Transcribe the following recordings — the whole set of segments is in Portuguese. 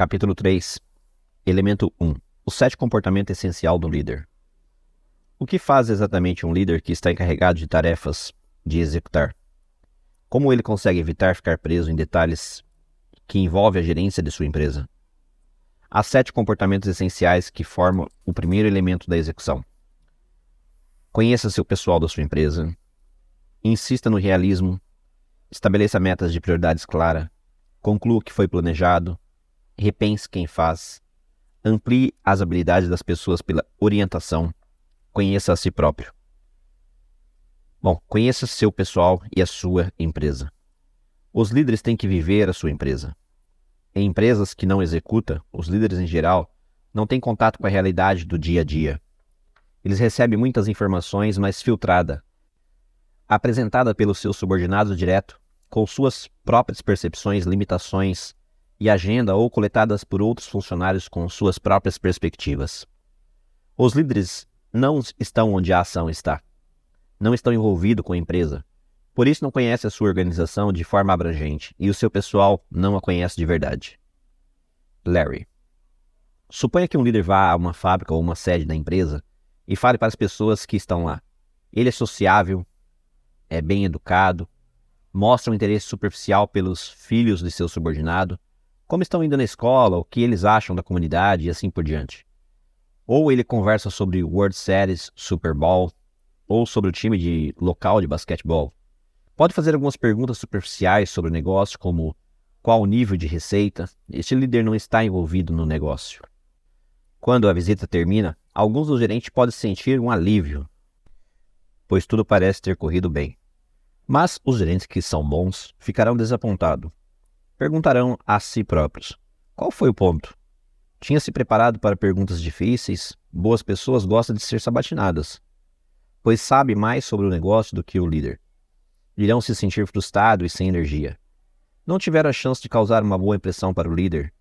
Capítulo 3, Elemento 1. O 7 comportamento essencial do líder. O que faz exatamente um líder que está encarregado de tarefas de executar? Como ele consegue evitar ficar preso em detalhes que envolvem a gerência de sua empresa? Há 7 comportamentos essenciais que formam o primeiro elemento da execução. Conheça seu pessoal da sua empresa. Insista no realismo. Estabeleça metas de prioridades claras. Conclua o que foi planejado. Repense quem faz. Amplie as habilidades das pessoas pela orientação. Conheça a si próprio. Conheça seu pessoal e a sua empresa. Os líderes têm que viver a sua empresa. Em empresas que não executam, os líderes em geral não têm contato com a realidade do dia a dia. Eles recebem muitas informações, mas filtrada, apresentada pelos seus subordinados direto, com suas próprias percepções, limitações e agenda, ou coletadas por outros funcionários com suas próprias perspectivas. Os líderes não estão onde a ação está. Não estão envolvidos com a empresa. Por isso não conhecem a sua organização de forma abrangente e o seu pessoal não a conhece de verdade. Larry. Suponha que um líder vá a uma fábrica ou uma sede da empresa e fale para as pessoas que estão lá. Ele é sociável, é bem educado, mostra um interesse superficial pelos filhos de seu subordinado, como estão indo na escola, o que eles acham da comunidade e assim por diante. Ou ele conversa sobre World Series, Super Bowl, ou sobre o time local de basquetebol. Pode fazer algumas perguntas superficiais sobre o negócio, como qual o nível de receita. Este líder não está envolvido no negócio. Quando a visita termina, alguns dos gerentes podem sentir um alívio, pois tudo parece ter corrido bem. Mas os gerentes que são bons ficarão desapontados. Perguntarão a si próprios: qual foi o ponto? Tinha se preparado para perguntas difíceis? Boas pessoas gostam de ser sabatinadas, pois sabe mais sobre o negócio do que o líder. Irão se sentir frustrados e sem energia. Não tiveram a chance de causar uma boa impressão para o líder,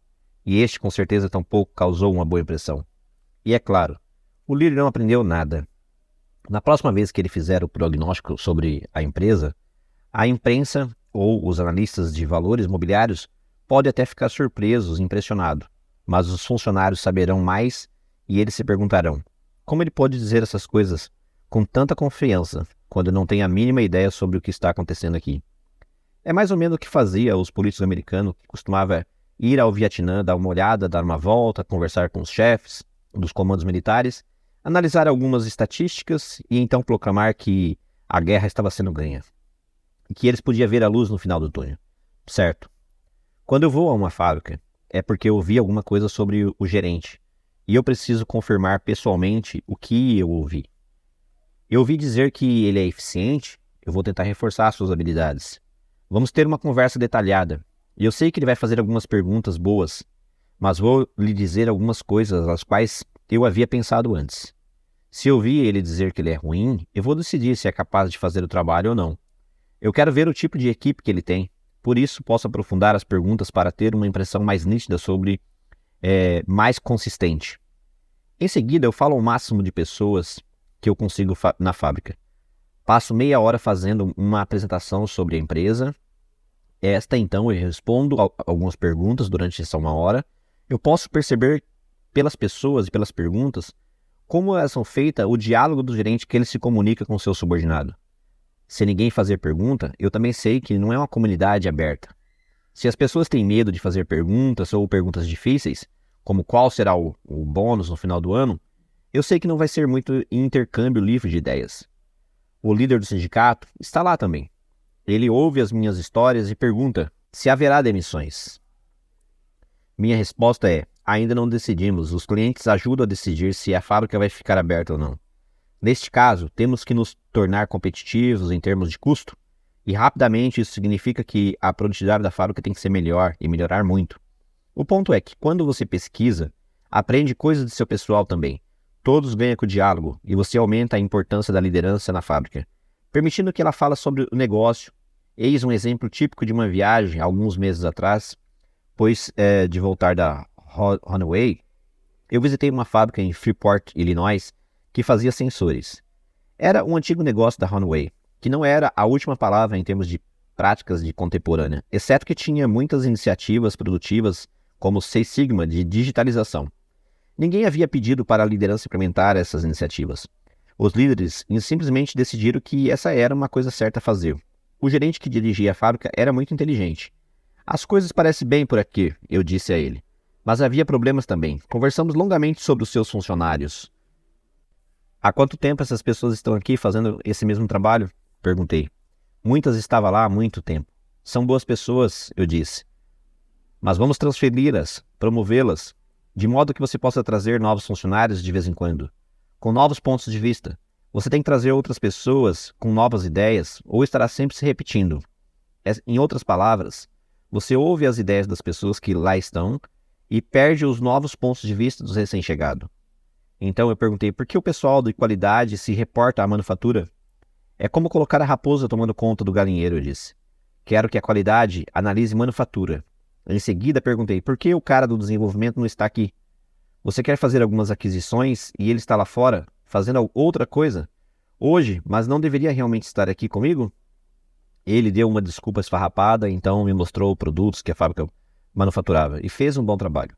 e este com certeza tampouco causou uma boa impressão. E é claro, o líder não aprendeu nada. Na próxima vez que ele fizer o prognóstico sobre a empresa, a imprensa ou os analistas de valores imobiliários podem até ficar surpresos e impressionados, mas os funcionários saberão mais e eles se perguntarão: como ele pode dizer essas coisas com tanta confiança quando não tem a mínima ideia sobre o que está acontecendo aqui? É mais ou menos o que fazia os políticos americanos, que costumavam ir ao Vietnã, dar uma olhada, dar uma volta, conversar com os chefes dos comandos militares, analisar algumas estatísticas e então proclamar que a guerra estava sendo ganha e que eles podiam ver a luz no final do túnel. Certo. Quando eu vou a uma fábrica, é porque eu ouvi alguma coisa sobre o gerente e eu preciso confirmar pessoalmente o que eu ouvi. Eu ouvi dizer que ele é eficiente, eu vou tentar reforçar suas habilidades. Vamos ter uma conversa detalhada. E eu sei que ele vai fazer algumas perguntas boas, mas vou lhe dizer algumas coisas às quais eu havia pensado antes. Se eu ouvir ele dizer que ele é ruim, eu vou decidir se é capaz de fazer o trabalho ou não. Eu quero ver o tipo de equipe que ele tem, por isso posso aprofundar as perguntas para ter uma impressão mais nítida sobre, mais consistente. Em seguida, eu falo ao máximo de pessoas que eu consigo na fábrica. Passo meia hora fazendo uma apresentação sobre a empresa. Então, eu respondo algumas perguntas durante essa uma hora. Eu posso perceber pelas pessoas e pelas perguntas como elas são feitas, o diálogo do gerente que ele se comunica com o seu subordinado. Se ninguém fazer pergunta, eu também sei que não é uma comunidade aberta. Se as pessoas têm medo de fazer perguntas ou perguntas difíceis, como qual será o bônus no final do ano, eu sei que não vai ser muito intercâmbio livre de ideias. O líder do sindicato está lá também. Ele ouve as minhas histórias e pergunta se haverá demissões. Minha resposta é: ainda não decidimos. Os clientes ajudam a decidir se a fábrica vai ficar aberta ou não. Neste caso, temos que nos tornar competitivos em termos de custo, e rapidamente isso significa que a produtividade da fábrica tem que ser melhor e melhorar muito. O ponto é que quando você pesquisa, aprende coisas de seu pessoal também. Todos ganham com o diálogo e você aumenta a importância da liderança na fábrica, permitindo que ela fale sobre o negócio. Eis um exemplo típico de uma viagem alguns meses atrás, pois de voltar da Honeywell, eu visitei uma fábrica em Freeport, Illinois, que fazia sensores. Era um antigo negócio da Honeywell, que não era a última palavra em termos de práticas de contemporânea, exceto que tinha muitas iniciativas produtivas como Six Sigma de digitalização. Ninguém havia pedido para a liderança implementar essas iniciativas. Os líderes simplesmente decidiram que essa era uma coisa certa a fazer. O gerente que dirigia a fábrica era muito inteligente. As coisas parecem bem por aqui, eu disse a ele. Mas havia problemas também. Conversamos longamente sobre os seus funcionários. Há quanto tempo essas pessoas estão aqui fazendo esse mesmo trabalho? Perguntei. Muitas estavam lá há muito tempo. São boas pessoas, eu disse. Mas vamos transferi-las, promovê-las, de modo que você possa trazer novos funcionários de vez em quando, com novos pontos de vista. Você tem que trazer outras pessoas com novas ideias ou estará sempre se repetindo. Em outras palavras, você ouve as ideias das pessoas que lá estão e perde os novos pontos de vista dos recém-chegados. Então eu perguntei por que o pessoal de qualidade se reporta à manufatura? É como colocar a raposa tomando conta do galinheiro, eu disse. Quero que a qualidade analise manufatura. Em seguida perguntei por que o cara do desenvolvimento não está aqui? Você quer fazer algumas aquisições e ele está lá fora, fazendo outra coisa? Hoje, mas não deveria realmente estar aqui comigo? Ele deu uma desculpa esfarrapada, então me mostrou produtos que a fábrica manufaturava e fez um bom trabalho.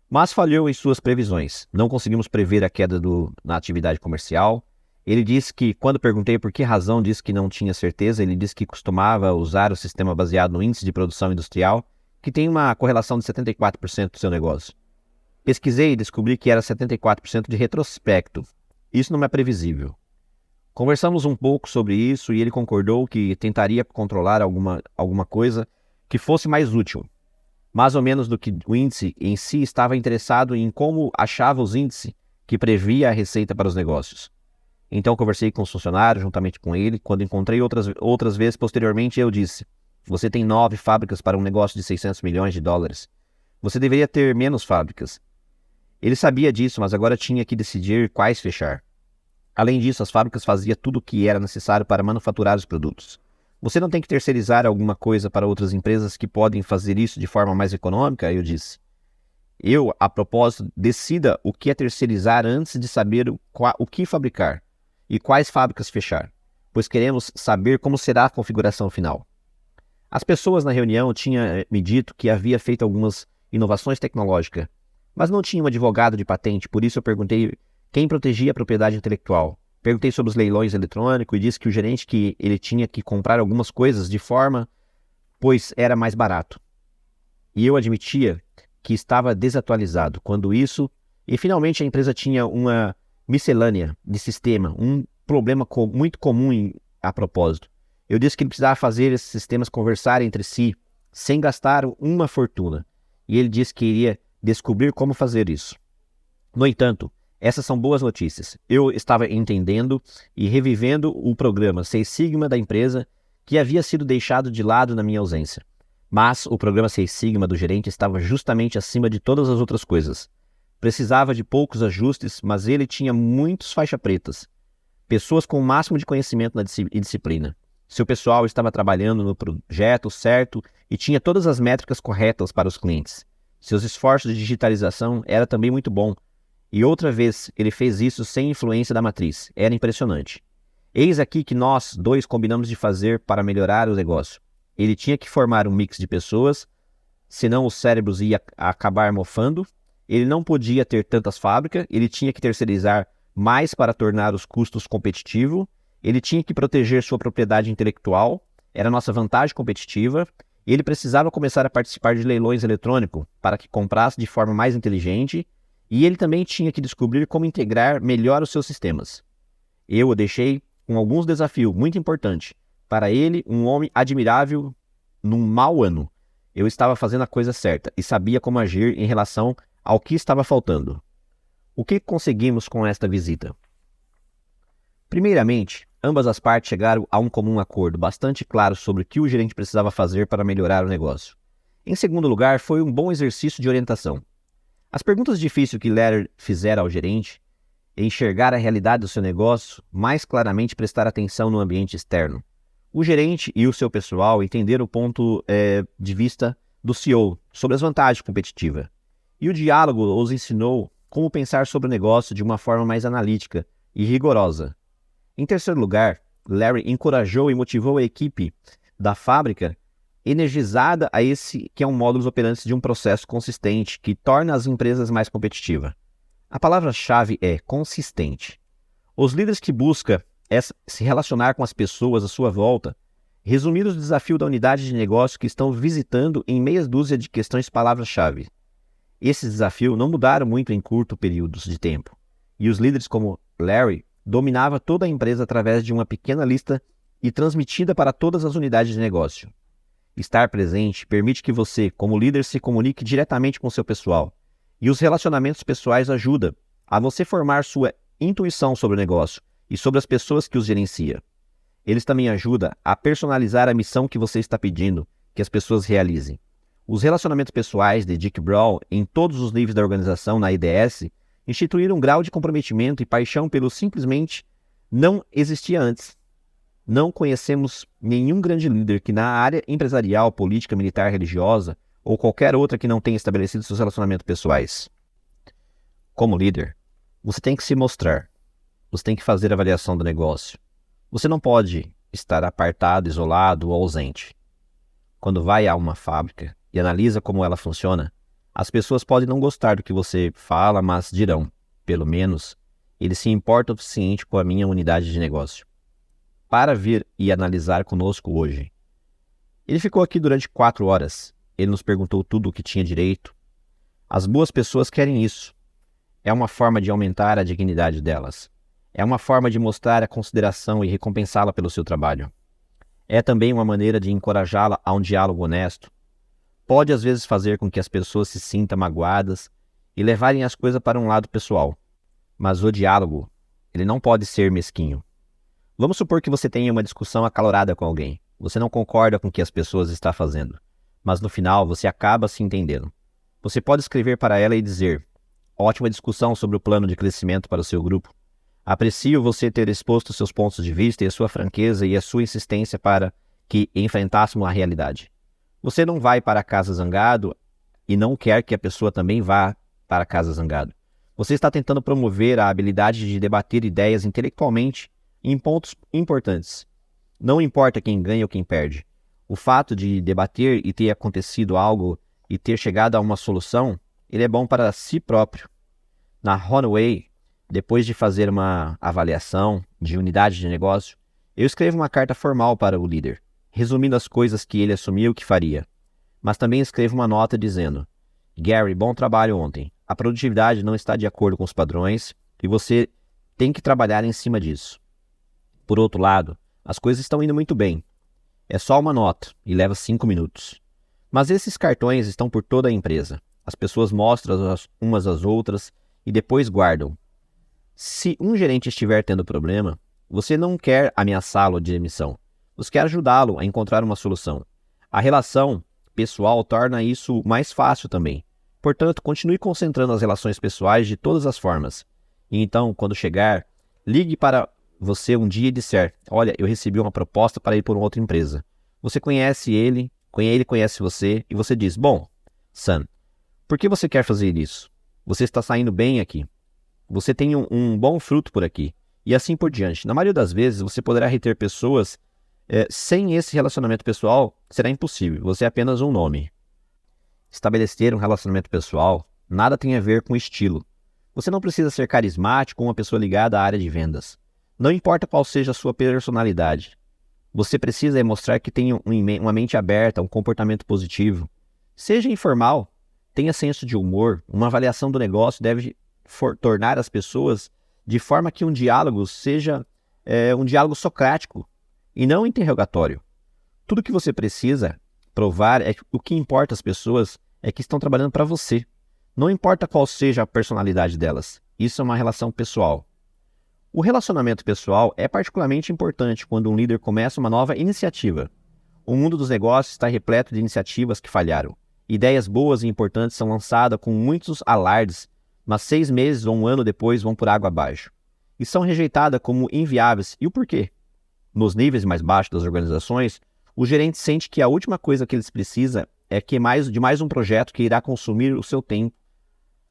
Mas falhou em suas previsões. Não conseguimos prever a queda na atividade comercial. Ele disse que, quando perguntei por que razão disse que não tinha certeza, ele disse que costumava usar o sistema baseado no índice de produção industrial, que tem uma correlação de 74% do seu negócio. Pesquisei e descobri que era 74% de retrospecto. Isso não é previsível. Conversamos um pouco sobre isso e ele concordou que tentaria controlar alguma coisa que fosse mais útil. Mais ou menos do que o índice em si estava interessado em como achava os índices que previa a receita para os negócios. Então conversei com os funcionários juntamente com ele. Quando encontrei outras vezes posteriormente, eu disse: você tem 9 fábricas para um negócio de 600 milhões de dólares. Você deveria ter menos fábricas. Ele sabia disso, mas agora tinha que decidir quais fechar. Além disso, as fábricas faziam tudo o que era necessário para manufaturar os produtos. Você não tem que terceirizar alguma coisa para outras empresas que podem fazer isso de forma mais econômica? Eu disse. Eu, a propósito, decida o que é terceirizar antes de saber o que fabricar e quais fábricas fechar, pois queremos saber como será a configuração final. As pessoas na reunião tinham me dito que havia feito algumas inovações tecnológicas, mas não tinha um advogado de patente, por isso eu perguntei quem protegia a propriedade intelectual. Perguntei sobre os leilões eletrônicos e disse que o gerente que ele tinha que comprar algumas coisas de forma, pois era mais barato. E eu admitia que estava desatualizado quando isso, e finalmente a empresa tinha uma miscelânea de sistema, um problema muito comum a propósito. Eu disse que ele precisava fazer esses sistemas conversarem entre si, sem gastar uma fortuna. E ele disse que iria descobrir como fazer isso. No entanto, essas são boas notícias. Eu estava entendendo e revivendo o programa Six Sigma da empresa que havia sido deixado de lado na minha ausência. Mas o programa Six Sigma do gerente estava justamente acima de todas as outras coisas. Precisava de poucos ajustes, mas ele tinha muitos faixa pretas. Pessoas com o máximo de conhecimento e disciplina. Seu pessoal estava trabalhando no projeto certo e tinha todas as métricas corretas para os clientes. Seus esforços de digitalização eram também muito bons. E outra vez, ele fez isso sem influência da matriz. Era impressionante. Eis aqui que nós dois combinamos de fazer para melhorar o negócio. Ele tinha que formar um mix de pessoas, senão os cérebros iam acabar mofando. Ele não podia ter tantas fábricas, ele tinha que terceirizar mais para tornar os custos competitivos. Ele tinha que proteger sua propriedade intelectual, era nossa vantagem competitiva. E ele precisava começar a participar de leilões eletrônicos para que comprasse de forma mais inteligente. E ele também tinha que descobrir como integrar melhor os seus sistemas. Eu o deixei com alguns desafios muito importantes. Para ele, um homem admirável num mau ano. Eu estava fazendo a coisa certa e sabia como agir em relação ao que estava faltando. O que conseguimos com esta visita? Primeiramente, ambas as partes chegaram a um comum acordo bastante claro sobre o que o gerente precisava fazer para melhorar o negócio. Em segundo lugar, foi um bom exercício de orientação. As perguntas difíceis que Larry fizera ao gerente, enxergar a realidade do seu negócio, mais claramente prestar atenção no ambiente externo. O gerente e o seu pessoal entenderam o ponto de vista do CEO sobre as vantagens competitivas. E o diálogo os ensinou como pensar sobre o negócio de uma forma mais analítica e rigorosa. Em terceiro lugar, Larry encorajou e motivou a equipe da fábrica energizada a esse que é um modus operandi de um processo consistente que torna as empresas mais competitivas. A palavra-chave é consistente. Os líderes que buscam se relacionar com as pessoas à sua volta, resumir os desafios da unidade de negócio que estão visitando em meia dúzia de questões palavra-chave. Esses desafios não mudaram muito em curto períodos de tempo, e os líderes como Larry dominavam toda a empresa através de uma pequena lista e transmitida para todas as unidades de negócio. Estar presente permite que você, como líder, se comunique diretamente com seu pessoal, e os relacionamentos pessoais ajudam a você formar sua intuição sobre o negócio e sobre as pessoas que os gerencia. Eles também ajudam a personalizar a missão que você está pedindo que as pessoas realizem. Os relacionamentos pessoais de Dick Brown em todos os níveis da organização na IDS instituíram um grau de comprometimento e paixão pelo simplesmente não existia antes. Não conhecemos nenhum grande líder que na área empresarial, política, militar, religiosa ou qualquer outra que não tenha estabelecido seus relacionamentos pessoais. Como líder, você tem que se mostrar. Você tem que fazer a avaliação do negócio. Você não pode estar apartado, isolado ou ausente. Quando vai a uma fábrica e analisa como ela funciona, as pessoas podem não gostar do que você fala, mas dirão, pelo menos, ele se importa o suficiente com a minha unidade de negócio para vir e analisar conosco hoje. Ele ficou aqui durante 4 horas. Ele nos perguntou tudo o que tinha direito. As boas pessoas querem isso. É uma forma de aumentar a dignidade delas. É uma forma de mostrar a consideração e recompensá-la pelo seu trabalho. É também uma maneira de encorajá-la a um diálogo honesto. Pode às vezes fazer com que as pessoas se sintam magoadas e levarem as coisas para um lado pessoal. Mas o diálogo, ele não pode ser mesquinho. Vamos supor que você tenha uma discussão acalorada com alguém. Você não concorda com o que as pessoas estão fazendo, mas no final você acaba se entendendo. Você pode escrever para ela e dizer: ótima discussão sobre o plano de crescimento para o seu grupo. Aprecio você ter exposto seus pontos de vista e a sua franqueza e a sua insistência para que enfrentássemos a realidade. Você não vai para casa zangado e não quer que a pessoa também vá para casa zangado. Você está tentando promover a habilidade de debater ideias intelectualmente em pontos importantes. Não importa quem ganha ou quem perde. O fato de debater e ter acontecido algo e ter chegado a uma solução, ele é bom para si próprio. Na Runway, depois de fazer uma avaliação de unidade de negócio, eu escrevo uma carta formal para o líder, resumindo as coisas que ele assumiu que faria. Mas também escrevo uma nota dizendo: Gary, bom trabalho ontem. A produtividade não está de acordo com os padrões e você tem que trabalhar em cima disso. Por outro lado, as coisas estão indo muito bem. É só uma nota e leva 5 minutos. Mas esses cartões estão por toda a empresa. As pessoas mostram umas às outras e depois guardam. Se um gerente estiver tendo problema, você não quer ameaçá-lo de demissão. Você quer ajudá-lo a encontrar uma solução. A relação pessoal torna isso mais fácil também. Portanto, continue concentrando as relações pessoais de todas as formas. E então, quando chegar, ligue para você um dia e disser: olha, eu recebi uma proposta para ir por uma outra empresa. Você conhece ele conhece você, e você diz: bom, Sam, por que você quer fazer isso? Você está saindo bem aqui. Você tem um bom fruto por aqui. E assim por diante. Na maioria das vezes, você poderá reter pessoas sem esse relacionamento pessoal, será impossível. Você é apenas um nome. Estabelecer um relacionamento pessoal nada tem a ver com estilo. Você não precisa ser carismático ou uma pessoa ligada à área de vendas. Não importa qual seja a sua personalidade. Você precisa mostrar que tem uma mente aberta, um comportamento positivo. Seja informal, tenha senso de humor. Uma avaliação do negócio deve tornar as pessoas de forma que um diálogo seja um diálogo socrático e não interrogatório. Tudo que você precisa provar é que o que importa às pessoas é que estão trabalhando para você. Não importa qual seja a personalidade delas. Isso é uma relação pessoal. O relacionamento pessoal é particularmente importante quando um líder começa uma nova iniciativa. O mundo dos negócios está repleto de iniciativas que falharam. Ideias boas e importantes são lançadas com muitos alardes, mas 6 meses ou 1 ano depois vão por água abaixo. E são rejeitadas como inviáveis. E o porquê? Nos níveis mais baixos das organizações, o gerente sente que a última coisa que eles precisam é de mais um projeto que irá consumir o seu tempo,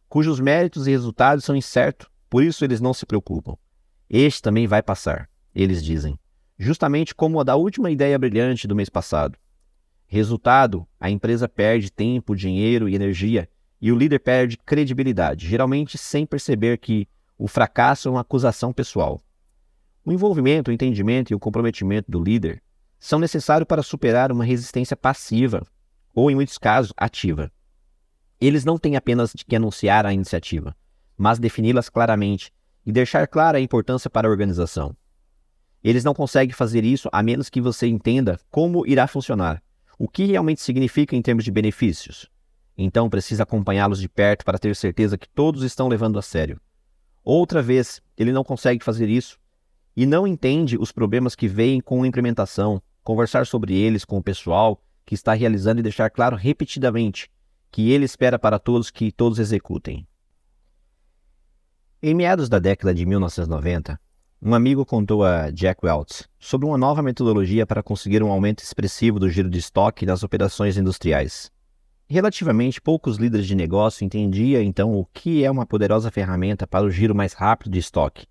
cujos méritos e resultados são incertos, por isso eles não se preocupam. Este também vai passar, eles dizem, justamente como a da última ideia brilhante do mês passado. Resultado, a empresa perde tempo, dinheiro e energia e o líder perde credibilidade, geralmente sem perceber que o fracasso é uma acusação pessoal. O envolvimento, o entendimento e o comprometimento do líder são necessários para superar uma resistência passiva ou, em muitos casos, ativa. Eles não têm apenas que anunciar a iniciativa, mas defini-las claramente e deixar clara a importância para a organização. Eles não conseguem fazer isso a menos que você entenda como irá funcionar, o que realmente significa em termos de benefícios. Então precisa acompanhá-los de perto para ter certeza que todos estão levando a sério. Outra vez, ele não consegue fazer isso e não entende os problemas que vêm com a implementação, conversar sobre eles com o pessoal que está realizando e deixar claro repetidamente que ele espera para todos que todos executem. Em meados da década de 1990, um amigo contou a Jack Welch sobre uma nova metodologia para conseguir um aumento expressivo do giro de estoque nas operações industriais. Relativamente poucos líderes de negócio entendiam então o que é uma poderosa ferramenta para o giro mais rápido de estoque.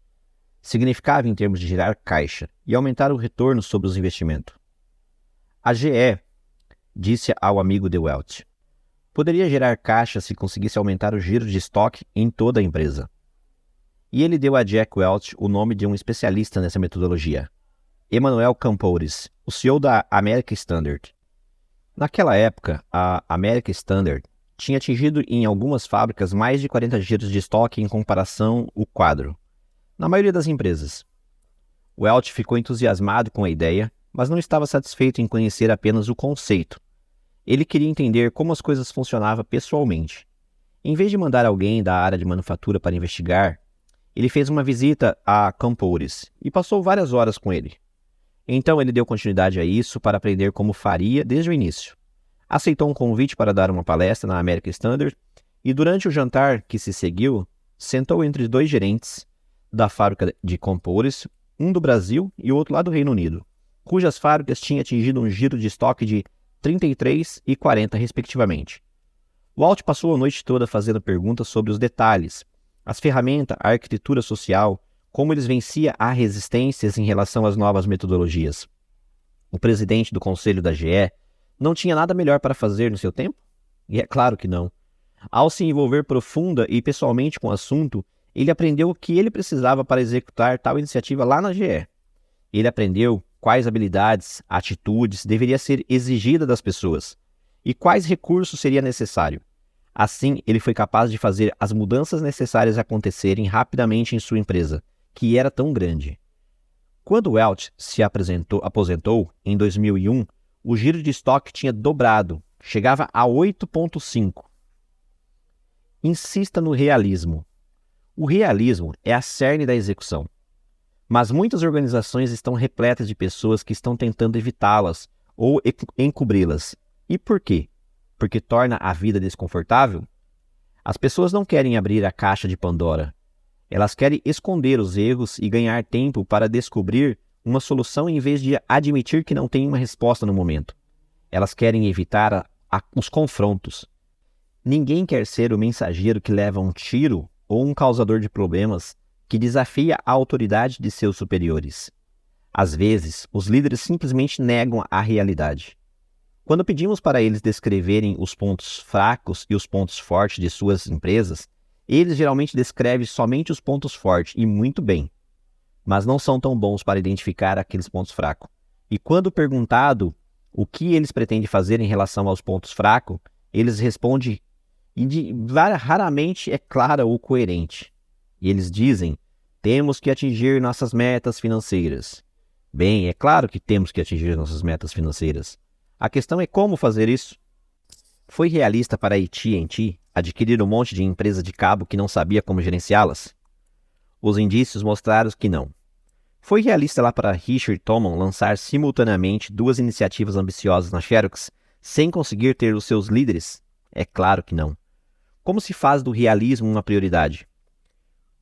Significava em termos de gerar caixa e aumentar o retorno sobre os investimentos. A GE disse ao amigo de Welch: poderia gerar caixa se conseguisse aumentar o giro de estoque em toda a empresa. E ele deu a Jack Welch o nome de um especialista nessa metodologia, Emmanuel Campores, o CEO da American Standard. Naquela época, a American Standard tinha atingido em algumas fábricas mais de 40 giros de estoque em comparação ao quadro, na maioria das empresas. Welch ficou entusiasmado com a ideia, mas não estava satisfeito em conhecer apenas o conceito. Ele queria entender como as coisas funcionavam pessoalmente. Em vez de mandar alguém da área de manufatura para investigar, ele fez uma visita a Campores e passou várias horas com ele. Então ele deu continuidade a isso para aprender como faria desde o início. Aceitou um convite para dar uma palestra na American Standard e durante o jantar que se seguiu, sentou entre dois gerentes da fábrica de Campores, um do Brasil e o outro lá do Reino Unido, cujas fábricas tinham atingido um giro de estoque de 33 e 40 respectivamente. Walt passou a noite toda fazendo perguntas sobre os detalhes, as ferramentas, a arquitetura social, como eles venciam as resistências em relação às novas metodologias. O presidente do conselho da GE não tinha nada melhor para fazer no seu tempo? E é claro que não. Ao se envolver profunda e pessoalmente com o assunto, ele aprendeu o que ele precisava para executar tal iniciativa lá na GE. Ele aprendeu quais habilidades, atitudes deveria ser exigida das pessoas e quais recursos seria necessário. Assim, ele foi capaz de fazer as mudanças necessárias acontecerem rapidamente em sua empresa, que era tão grande. Quando Welch se aposentou em 2001, o giro de estoque tinha dobrado, chegava a 8,5. Insista no realismo. O realismo é a cerne da execução. Mas muitas organizações estão repletas de pessoas que estão tentando evitá-las ou encobri-las. E por quê? Porque torna a vida desconfortável? As pessoas não querem abrir a caixa de Pandora. Elas querem esconder os erros e ganhar tempo para descobrir uma solução em vez de admitir que não tem uma resposta no momento. Elas querem evitar os confrontos. Ninguém quer ser o mensageiro que leva um tiro ou um causador de problemas que desafia a autoridade de seus superiores. Às vezes, os líderes simplesmente negam a realidade. Quando pedimos para eles descreverem os pontos fracos e os pontos fortes de suas empresas, eles geralmente descrevem somente os pontos fortes e muito bem, mas não são tão bons para identificar aqueles pontos fracos. E quando perguntado o que eles pretendem fazer em relação aos pontos fracos, eles respondem e raramente é clara ou coerente. E eles dizem: temos que atingir nossas metas financeiras. Bem, é claro que temos que atingir nossas metas financeiras. A questão é como fazer isso. Foi realista para a AT&T adquirir um monte de empresa de cabo que não sabia como gerenciá-las? Os indícios mostraram que não. Foi realista lá para Richard Tolman lançar simultaneamente duas iniciativas ambiciosas na Xerox sem conseguir ter os seus líderes? É claro que não. Como se faz do realismo uma prioridade?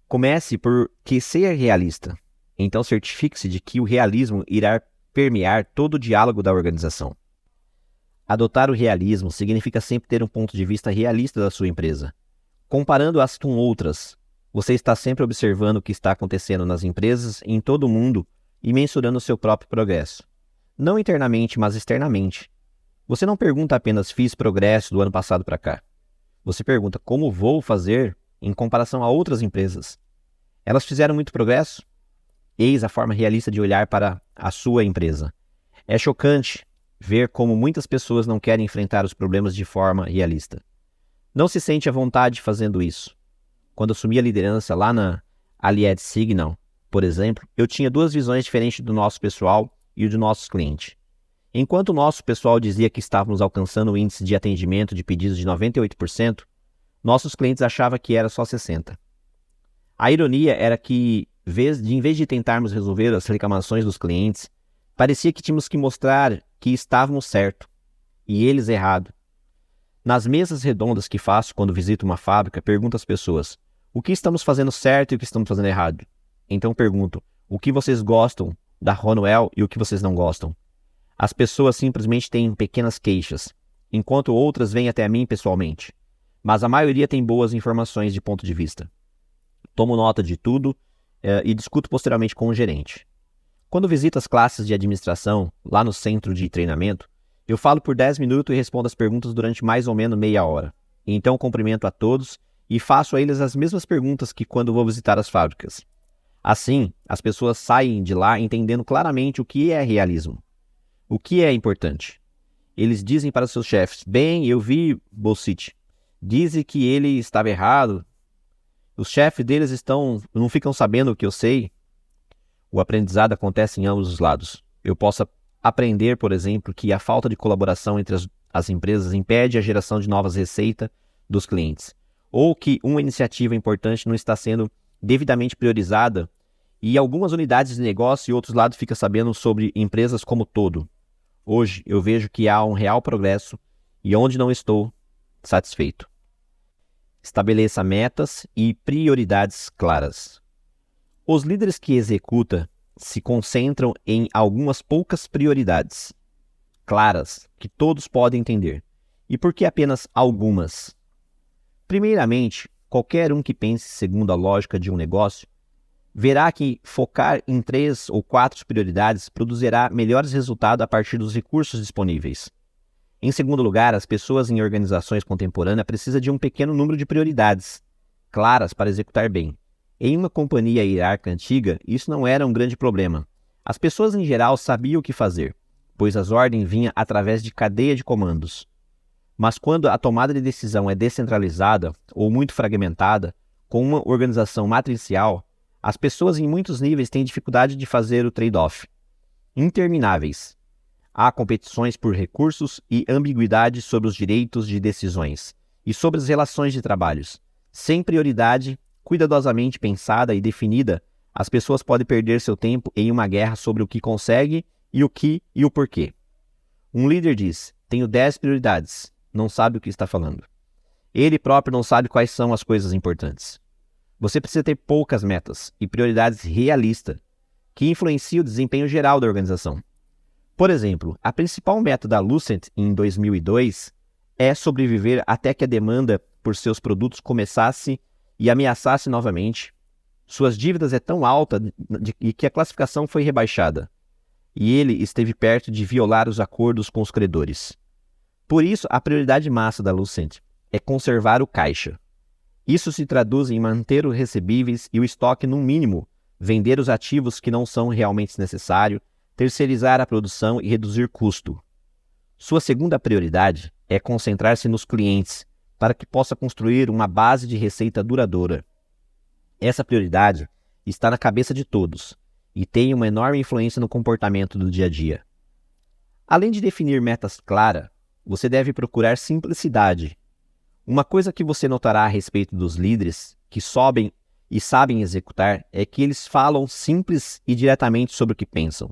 Comece por que ser realista. Então certifique-se de que o realismo irá permear todo o diálogo da organização. Adotar o realismo significa sempre ter um ponto de vista realista da sua empresa. Comparando-as com outras, você está sempre observando o que está acontecendo nas empresas em todo o mundo e mensurando o seu próprio progresso. Não internamente, mas externamente. Você não pergunta apenas fiz progresso do ano passado para cá. Você pergunta como vou fazer em comparação a outras empresas. Elas fizeram muito progresso? Eis a forma realista de olhar para a sua empresa. É chocante ver como muitas pessoas não querem enfrentar os problemas de forma realista. Não se sente à vontade fazendo isso. Quando assumi a liderança lá na Allied Signal, por exemplo, eu tinha duas visões diferentes do nosso pessoal e o de nossos clientes. Enquanto o nosso pessoal dizia que estávamos alcançando o índice de atendimento de pedidos de 98%, nossos clientes achavam que era só 60%. A ironia era que, em vez de tentarmos resolver as reclamações dos clientes, parecia que tínhamos que mostrar que estávamos certo e eles errado. Nas mesas redondas que faço quando visito uma fábrica, pergunto às pessoas o que estamos fazendo certo e o que estamos fazendo errado. Então pergunto o que vocês gostam da Honeywell e o que vocês não gostam. As pessoas simplesmente têm pequenas queixas, enquanto outras vêm até mim pessoalmente. Mas a maioria tem boas informações de ponto de vista. Tomo nota de tudo e discuto posteriormente com o gerente. Quando visito as classes de administração, lá no centro de treinamento, eu falo por 10 minutos e respondo as perguntas durante mais ou menos meia hora. Então cumprimento a todos e faço a eles as mesmas perguntas que quando vou visitar as fábricas. Assim, as pessoas saem de lá entendendo claramente o que é realismo. O que é importante? Eles dizem para seus chefes, bem, eu vi Bolsich. Dizem que ele estava errado. Os chefes deles não ficam sabendo o que eu sei. O aprendizado acontece em ambos os lados. Eu posso aprender, por exemplo, que a falta de colaboração entre as empresas impede a geração de novas receitas dos clientes. Ou que uma iniciativa importante não está sendo devidamente priorizada e algumas unidades de negócio e outros lados ficam sabendo sobre empresas como todo. Hoje eu vejo que há um real progresso e onde não estou satisfeito. Estabeleça metas e prioridades claras. Os líderes que executam se concentram em algumas poucas prioridades claras que todos podem entender. E por que apenas algumas? Primeiramente, qualquer um que pense segundo a lógica de um negócio verá que focar em 3 ou 4 prioridades produzirá melhores resultados a partir dos recursos disponíveis. Em segundo lugar, as pessoas em organizações contemporâneas precisam de um pequeno número de prioridades claras para executar bem. Em uma companhia hierárquica antiga, isso não era um grande problema. As pessoas em geral sabiam o que fazer, pois as ordens vinham através de cadeia de comandos. Mas quando a tomada de decisão é descentralizada ou muito fragmentada, com uma organização matricial, as pessoas em muitos níveis têm dificuldade de fazer o trade-off. Intermináveis. Há competições por recursos e ambiguidade sobre os direitos de decisões e sobre as relações de trabalhos. Sem prioridade, cuidadosamente pensada e definida, as pessoas podem perder seu tempo em uma guerra sobre o que consegue e o que e o porquê. Um líder diz, tenho 10 prioridades, não sabe o que está falando. Ele próprio não sabe quais são as coisas importantes. Você precisa ter poucas metas e prioridades realistas que influenciam o desempenho geral da organização. Por exemplo, a principal meta da Lucent em 2002 é sobreviver até que a demanda por seus produtos começasse e ameaçasse novamente. Suas dívidas é tão alta e que a classificação foi rebaixada. E ele esteve perto de violar os acordos com os credores. Por isso, a prioridade máxima da Lucent é conservar o caixa. Isso se traduz em manter os recebíveis e o estoque no mínimo, vender os ativos que não são realmente necessários, terceirizar a produção e reduzir custo. Sua segunda prioridade é concentrar-se nos clientes para que possa construir uma base de receita duradoura. Essa prioridade está na cabeça de todos e tem uma enorme influência no comportamento do dia a dia. Além de definir metas claras, você deve procurar simplicidade. Uma coisa que você notará a respeito dos líderes que sobem e sabem executar é que eles falam simples e diretamente sobre o que pensam.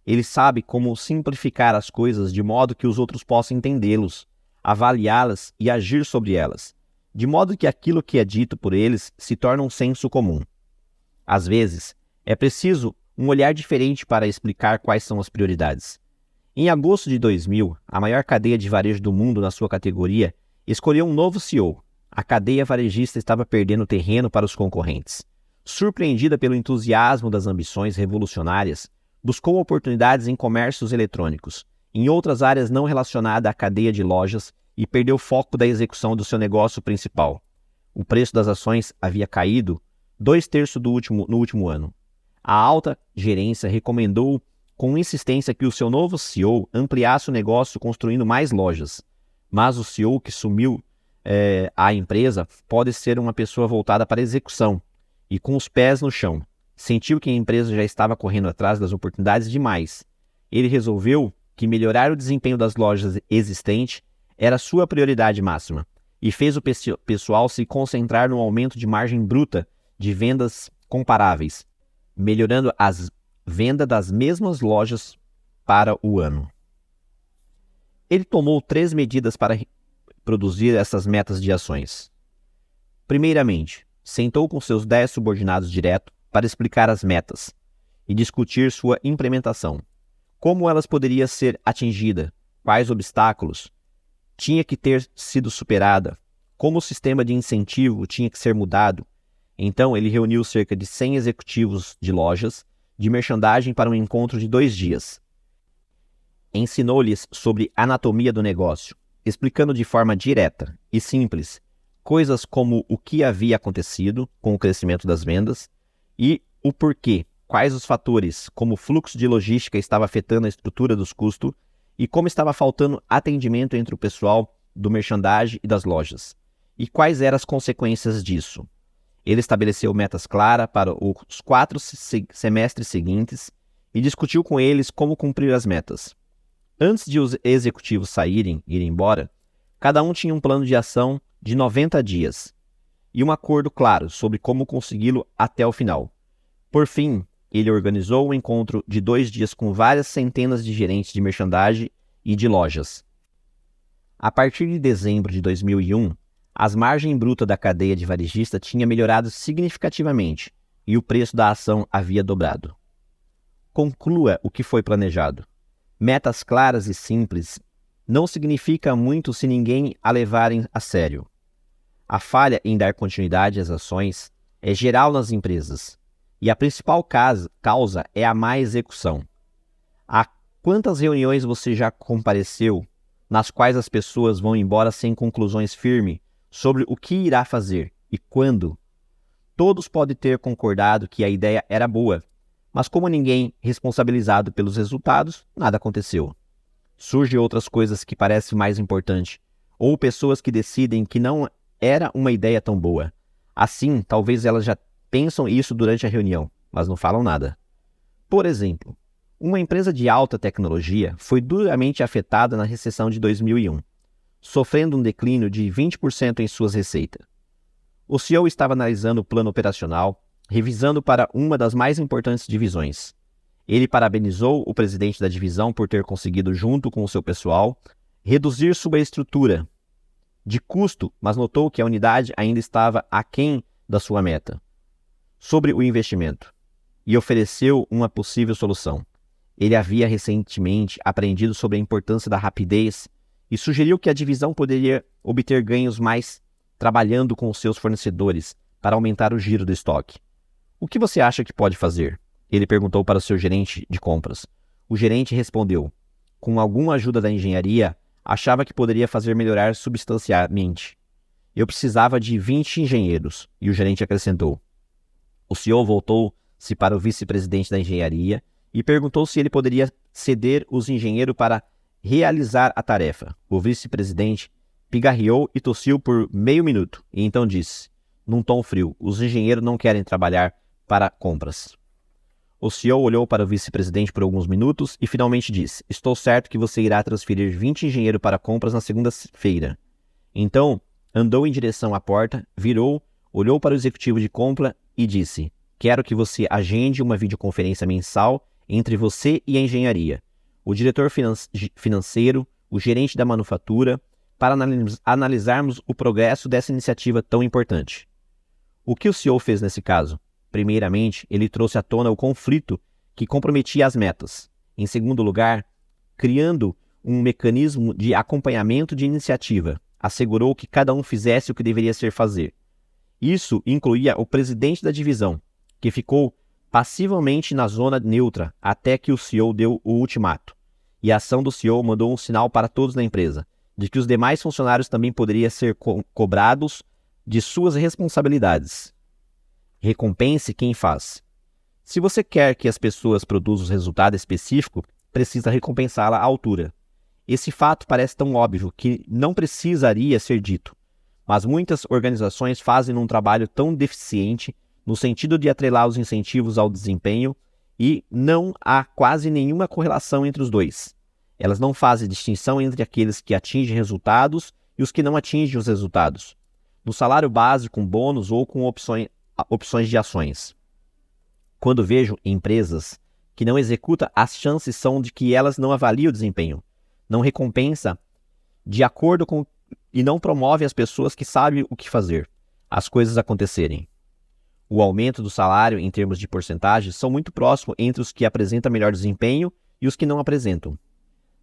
Eles sabem como simplificar as coisas de modo que os outros possam entendê-los, avaliá-las e agir sobre elas, de modo que aquilo que é dito por eles se torne um senso comum. Às vezes, é preciso um olhar diferente para explicar quais são as prioridades. Em agosto de 2000, a maior cadeia de varejo do mundo na sua categoria escolheu um novo CEO. A cadeia varejista estava perdendo terreno para os concorrentes. Surpreendida pelo entusiasmo das ambições revolucionárias, buscou oportunidades em comércios eletrônicos, em outras áreas não relacionadas à cadeia de lojas e perdeu o foco da execução do seu negócio principal. O preço das ações havia caído 2/3 no último ano. A alta gerência recomendou com insistência que o seu novo CEO ampliasse o negócio construindo mais lojas. Mas o CEO que sumiu a empresa pode ser uma pessoa voltada para a execução e com os pés no chão. Sentiu que a empresa já estava correndo atrás das oportunidades demais. Ele resolveu que melhorar o desempenho das lojas existentes era sua prioridade máxima e fez o pessoal se concentrar no aumento de margem bruta de vendas comparáveis, melhorando as vendas das mesmas lojas para o ano. Ele tomou 3 medidas para produzir essas metas de ações. Primeiramente, sentou com seus 10 subordinados direto para explicar as metas e discutir sua implementação. Como elas poderiam ser atingidas, quais obstáculos tinha que ter sido superada, como o sistema de incentivo tinha que ser mudado. Então ele reuniu cerca de 100 executivos de lojas de merchandising para um encontro de 2 dias. Ensinou-lhes sobre anatomia do negócio, explicando de forma direta e simples coisas como o que havia acontecido com o crescimento das vendas e o porquê, quais os fatores, como o fluxo de logística estava afetando a estrutura dos custos e como estava faltando atendimento entre o pessoal do merchandising e das lojas, e quais eram as consequências disso. Ele estabeleceu metas claras para os 4 semestres seguintes e discutiu com eles como cumprir as metas. Antes de os executivos irem embora, cada um tinha um plano de ação de 90 dias e um acordo claro sobre como consegui-lo até o final. Por fim, ele organizou um encontro de 2 dias com várias centenas de gerentes de merchandising e de lojas. A partir de dezembro de 2001, as margens brutas da cadeia de varejista tinha melhorado significativamente e o preço da ação havia dobrado. Conclua o que foi planejado. Metas claras e simples não significa muito se ninguém a levarem a sério. A falha em dar continuidade às ações é geral nas empresas. E a principal causa é a má execução. A quantas reuniões você já compareceu, nas quais as pessoas vão embora sem conclusões firmes sobre o que irá fazer e quando? Todos podem ter concordado que a ideia era boa, mas como ninguém responsabilizado pelos resultados, nada aconteceu. Surgem outras coisas que parecem mais importantes, ou pessoas que decidem que não era uma ideia tão boa. Assim, talvez elas já pensam isso durante a reunião, mas não falam nada. Por exemplo, uma empresa de alta tecnologia foi duramente afetada na recessão de 2001, sofrendo um declínio de 20% em suas receitas. O CEO estava analisando o plano operacional, revisando para uma das mais importantes divisões. Ele parabenizou o presidente da divisão por ter conseguido, junto com o seu pessoal, reduzir sua estrutura de custo, mas notou que a unidade ainda estava aquém da sua meta. Sobre o investimento, e ofereceu uma possível solução. Ele havia recentemente aprendido sobre a importância da rapidez e sugeriu que a divisão poderia obter ganhos mais trabalhando com os seus fornecedores para aumentar o giro do estoque. O que você acha que pode fazer? Ele perguntou para o seu gerente de compras. O gerente respondeu, com alguma ajuda da engenharia, achava que poderia fazer melhorar substancialmente. Eu precisava de 20 engenheiros, e o gerente acrescentou. O CEO voltou-se para o vice-presidente da engenharia e perguntou se ele poderia ceder os engenheiros para realizar a tarefa. O vice-presidente pigarreou e tossiu por meio minuto, e então disse, num tom frio, os engenheiros não querem trabalhar para compras. O CEO olhou para o vice-presidente por alguns minutos e finalmente disse, estou certo que você irá transferir 20 engenheiros para compras na segunda-feira. Então, andou em direção à porta, virou, olhou para o executivo de compra e disse, quero que você agende uma videoconferência mensal entre você e a engenharia, o diretor financeiro, o gerente da manufatura, para analisarmos o progresso dessa iniciativa tão importante. O que o CEO fez nesse caso? Primeiramente, ele trouxe à tona o conflito que comprometia as metas. Em segundo lugar, criando um mecanismo de acompanhamento de iniciativa, assegurou que cada um fizesse o que deveria ser fazer. Isso incluía o presidente da divisão, que ficou passivamente na zona neutra até que o CEO deu o ultimato. e a ação do CEO mandou um sinal para todos na empresa, de que os demais funcionários também poderiam ser cobrados de suas responsabilidades. Recompense quem faz. Se você quer que as pessoas produzam um resultado específico, precisa recompensá-la à altura. Esse fato parece tão óbvio que não precisaria ser dito, mas muitas organizações fazem um trabalho tão deficiente no sentido de atrelar os incentivos ao desempenho e não há quase nenhuma correlação entre os dois. Elas não fazem distinção entre aqueles que atingem resultados e os que não atingem os resultados. No salário base, com bônus ou com opções de ações. Quando vejo empresas que não executam, as chances são de que elas não avaliam o desempenho, não recompensa de acordo com e não promove as pessoas que sabem o que fazer, as coisas acontecerem. O aumento do salário em termos de porcentagem são muito próximos entre os que apresentam melhor desempenho e os que não apresentam.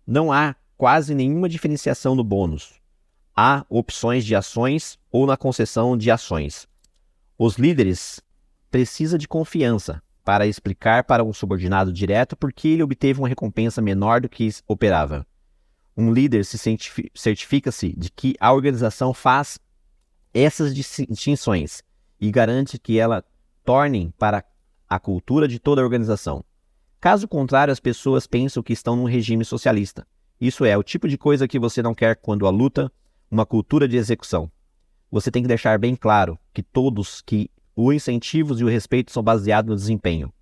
Não há quase nenhuma diferenciação no bônus. Há opções de ações ou na concessão de ações. Os líderes precisam de confiança para explicar para um subordinado direto por que ele obteve uma recompensa menor do que operava. Um líder certifica-se de que a organização faz essas distinções e garante que ela tornem para a cultura de toda a organização. Caso contrário, as pessoas pensam que estão num regime socialista. Isso é o tipo de coisa que você não quer quando a luta, uma cultura de execução. Você tem que deixar bem claro que os incentivos e o respeito são baseados no desempenho.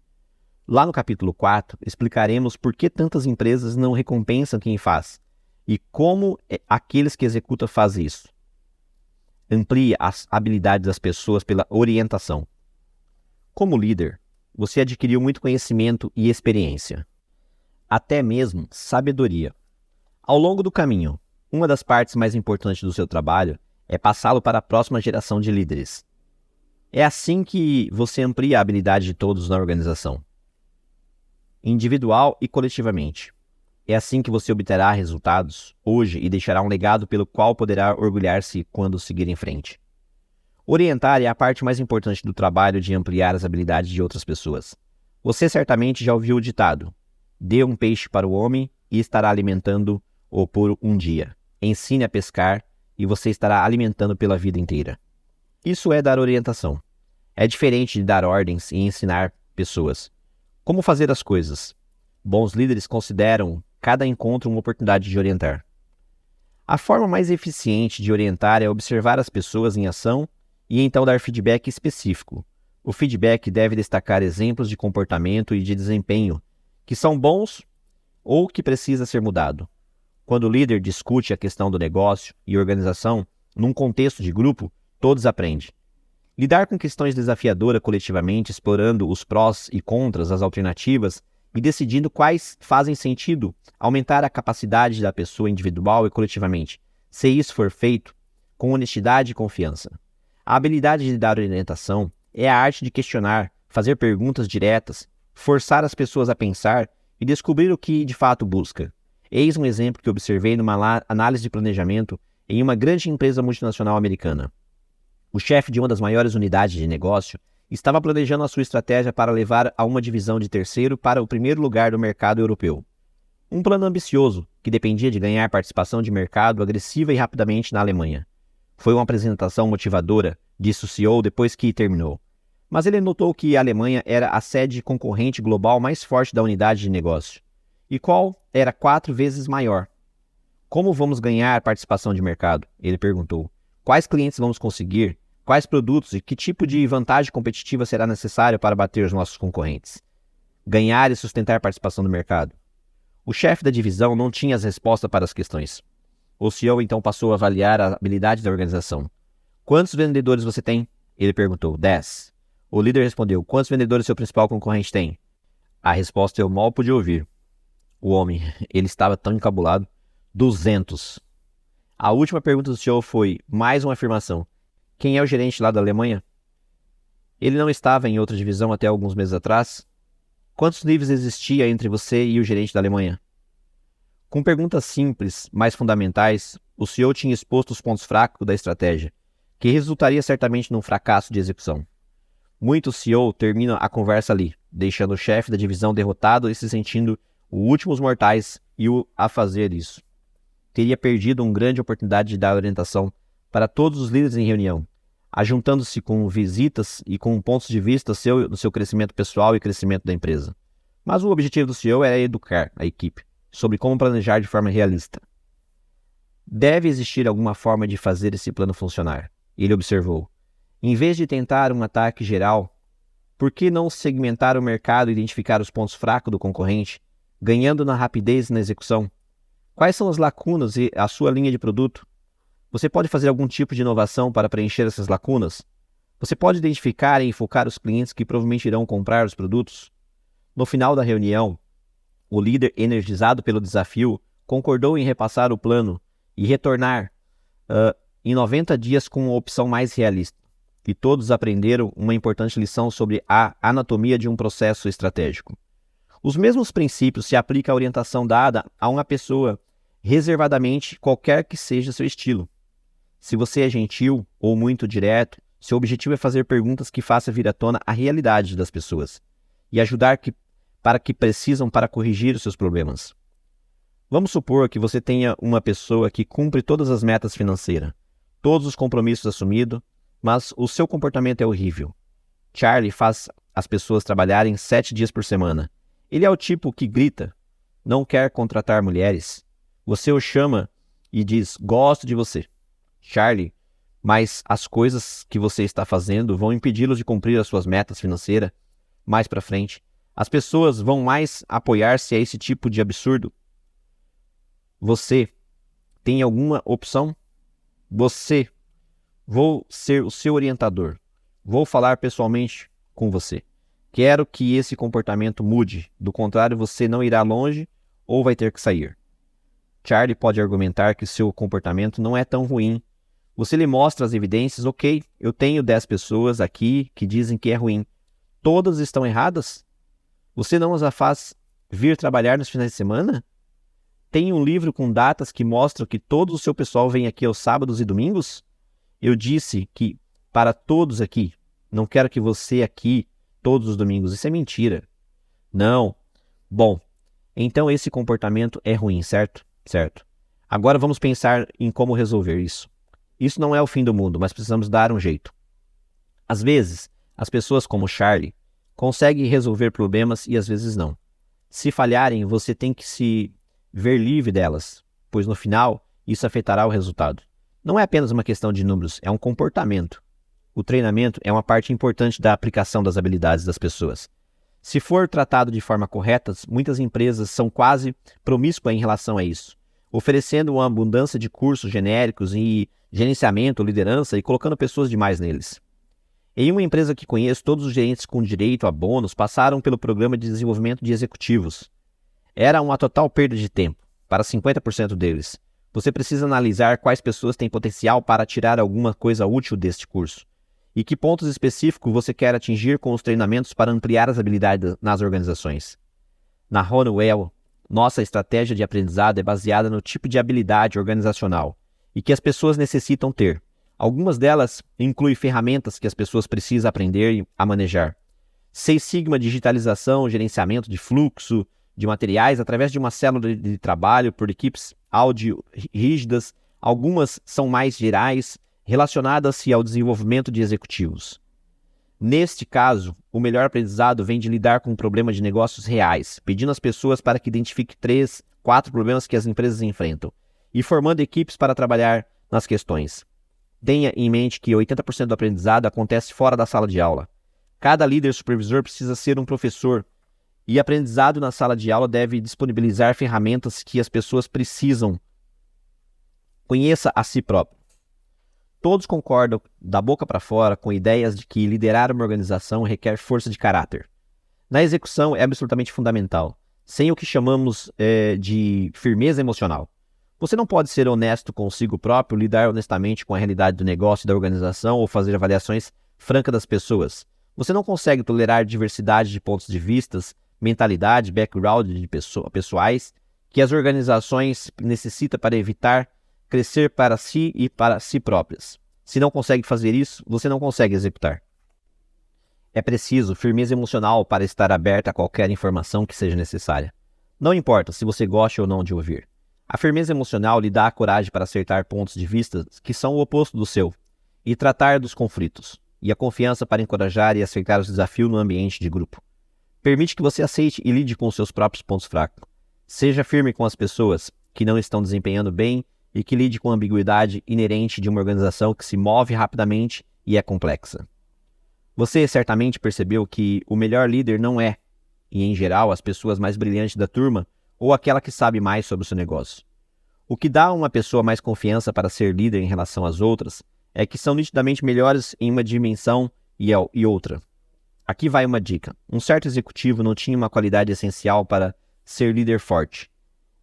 Lá no capítulo 4, explicaremos por que tantas empresas não recompensam quem faz e como aqueles que executam fazem isso. Amplie as habilidades das pessoas pela orientação. Como líder, você adquiriu muito conhecimento e experiência, até mesmo sabedoria. Ao longo do caminho, uma das partes mais importantes do seu trabalho é passá-lo para a próxima geração de líderes. É assim que você amplia a habilidade de todos na organização, individual e coletivamente. É assim que você obterá resultados hoje e deixará um legado pelo qual poderá orgulhar-se quando seguir em frente. Orientar é a parte mais importante do trabalho de ampliar as habilidades de outras pessoas. Você certamente já ouviu o ditado: dê um peixe para o homem e estará alimentando-o por um dia. Ensine a pescar e você estará alimentando pela vida inteira. Isso é dar orientação. É diferente de dar ordens e ensinar pessoas como fazer as coisas. Bons líderes consideram cada encontro uma oportunidade de orientar. A forma mais eficiente de orientar é observar as pessoas em ação e então dar feedback específico. O feedback deve destacar exemplos de comportamento e de desempenho que são bons ou que precisa ser mudado. Quando o líder discute a questão do negócio e organização num contexto de grupo, todos aprendem. Lidar com questões desafiadoras coletivamente, explorando os prós e contras, as alternativas e decidindo quais fazem sentido, aumentar a capacidade da pessoa individual e coletivamente, se isso for feito com honestidade e confiança. A habilidade de dar orientação é a arte de questionar, fazer perguntas diretas, forçar as pessoas a pensar e descobrir o que de fato busca. Eis um exemplo que observei numa análise de planejamento em uma grande empresa multinacional americana. O chefe de uma das maiores unidades de negócio estava planejando a sua estratégia para levar a uma divisão de terceiro para o primeiro lugar do mercado europeu. Um plano ambicioso, que dependia de ganhar participação de mercado agressiva e rapidamente na Alemanha. Foi uma apresentação motivadora, disse o CEO depois que terminou. Mas ele notou que a Alemanha era a sede concorrente global mais forte da unidade de negócio, e qual era 4 vezes maior. Como vamos ganhar participação de mercado? Ele perguntou. Quais clientes vamos conseguir? Quais produtos e que tipo de vantagem competitiva será necessário para bater os nossos concorrentes? Ganhar e sustentar participação no mercado. O chefe da divisão não tinha as respostas para as questões. O CEO então passou a avaliar a habilidade da organização. Quantos vendedores você tem? Ele perguntou. 10. O líder respondeu. Quantos vendedores seu principal concorrente tem? A resposta eu mal pude ouvir. O homem, ele estava tão encabulado. 200. A última pergunta do CEO foi mais uma afirmação. Quem é o gerente lá da Alemanha? Ele não estava em outra divisão até alguns meses atrás? Quantos níveis existia entre você e o gerente da Alemanha? Com perguntas simples, mas fundamentais, o CEO tinha exposto os pontos fracos da estratégia, que resultaria certamente num fracasso de execução. Muitos CEO terminam a conversa ali, deixando o chefe da divisão derrotado e se sentindo os últimos mortais e-o a fazer isso. Teria perdido uma grande oportunidade de dar orientação para todos os líderes em reunião, ajuntando-se com visitas e com pontos de vista do seu crescimento pessoal e crescimento da empresa. Mas o objetivo do CEO era educar a equipe sobre como planejar de forma realista. Deve existir alguma forma de fazer esse plano funcionar, ele observou. Em vez de tentar um ataque geral, por que não segmentar o mercado e identificar os pontos fracos do concorrente, ganhando na rapidez e na execução? Quais são as lacunas e a sua linha de produto? Você pode fazer algum tipo de inovação para preencher essas lacunas? Você pode identificar e enfocar os clientes que provavelmente irão comprar os produtos? No final da reunião, o líder, energizado pelo desafio, concordou em repassar o plano e retornar em 90 dias com uma opção mais realista. E todos aprenderam uma importante lição sobre a anatomia de um processo estratégico. Os mesmos princípios se aplicam à orientação dada a uma pessoa reservadamente, qualquer que seja seu estilo. Se você é gentil ou muito direto, seu objetivo é fazer perguntas que façam vir à tona a realidade das pessoas e ajudar para que precisam para corrigir os seus problemas. Vamos supor que você tenha uma pessoa que cumpre todas as metas financeiras, todos os compromissos assumidos, mas o seu comportamento é horrível. Charlie faz as pessoas trabalharem 7 dias por semana. Ele é o tipo que grita, não quer contratar mulheres. Você o chama e diz, gosto de você, Charlie, mas as coisas que você está fazendo vão impedi-los de cumprir as suas metas financeiras mais para frente. As pessoas vão mais apoiar-se a esse tipo de absurdo. Você tem alguma opção? Vou ser o seu orientador. Vou falar pessoalmente com você. Quero que esse comportamento mude. Do contrário, você não irá longe ou vai ter que sair. Charlie pode argumentar que seu comportamento não é tão ruim. Você lhe mostra as evidências. Ok, eu tenho 10 pessoas aqui que dizem que é ruim. Todas estão erradas? Você não as faz vir trabalhar nos finais de semana? Tem um livro com datas que mostram que todo o seu pessoal vem aqui aos sábados e domingos? Eu disse que para todos aqui. Não quero que você aqui todos os domingos. Isso é mentira. Não. Bom, então esse comportamento é ruim, certo? Certo. Agora vamos pensar em como resolver isso. Isso não é o fim do mundo, mas precisamos dar um jeito. Às vezes, as pessoas como Charlie conseguem resolver problemas e às vezes não. Se falharem, você tem que se ver livre delas, pois no final isso afetará o resultado. Não é apenas uma questão de números, é um comportamento. O treinamento é uma parte importante da aplicação das habilidades das pessoas. Se for tratado de forma correta, muitas empresas são quase promíscuas em relação a isso, oferecendo uma abundância de cursos genéricos e gerenciamento, liderança e colocando pessoas demais neles. Em uma empresa que conheço, todos os gerentes com direito a bônus passaram pelo programa de desenvolvimento de executivos. Era uma total perda de tempo, para 50% deles. Você precisa analisar quais pessoas têm potencial para tirar alguma coisa útil deste curso. E que pontos específicos você quer atingir com os treinamentos para ampliar as habilidades nas organizações. Na Honeywell, nossa estratégia de aprendizado é baseada no tipo de habilidade organizacional e que as pessoas necessitam ter. Algumas delas incluem ferramentas que as pessoas precisam aprender a manejar. 6 Sigma digitalização, gerenciamento de fluxo de materiais através de uma célula de trabalho por equipes áudio rígidas. Algumas são mais gerais, relacionadas-se ao desenvolvimento de executivos. Neste caso, o melhor aprendizado vem de lidar com problemas de negócios reais, pedindo às pessoas para que identifiquem 3, 4 problemas que as empresas enfrentam e formando equipes para trabalhar nas questões. Tenha em mente que 80% do aprendizado acontece fora da sala de aula. Cada líder supervisor precisa ser um professor e aprendizado na sala de aula deve disponibilizar ferramentas que as pessoas precisam. Conheça a si próprio. Todos concordam da boca para fora com ideias de que liderar uma organização requer força de caráter. Na execução é absolutamente fundamental, sem o que chamamos de firmeza emocional. Você não pode ser honesto consigo próprio, lidar honestamente com a realidade do negócio e da organização ou fazer avaliações francas das pessoas. Você não consegue tolerar diversidade de pontos de vista, mentalidade, background de pessoais que as organizações necessitam para evitar crescer para si e para si próprias. Se não consegue fazer isso, você não consegue executar. É preciso firmeza emocional para estar aberto a qualquer informação que seja necessária. Não importa se você gosta ou não de ouvir. A firmeza emocional lhe dá a coragem para acertar pontos de vista que são o oposto do seu e tratar dos conflitos, e a confiança para encorajar e aceitar os desafios no ambiente de grupo. Permite que você aceite e lide com os seus próprios pontos fracos. Seja firme com as pessoas que não estão desempenhando bem e que lide com a ambiguidade inerente de uma organização que se move rapidamente e é complexa. Você certamente percebeu que o melhor líder não é, e em geral, as pessoas mais brilhantes da turma ou aquela que sabe mais sobre o seu negócio. O que dá a uma pessoa mais confiança para ser líder em relação às outras é que são nitidamente melhores em uma dimensão e outra. Aqui vai uma dica. Um certo executivo não tinha uma qualidade essencial para ser líder forte.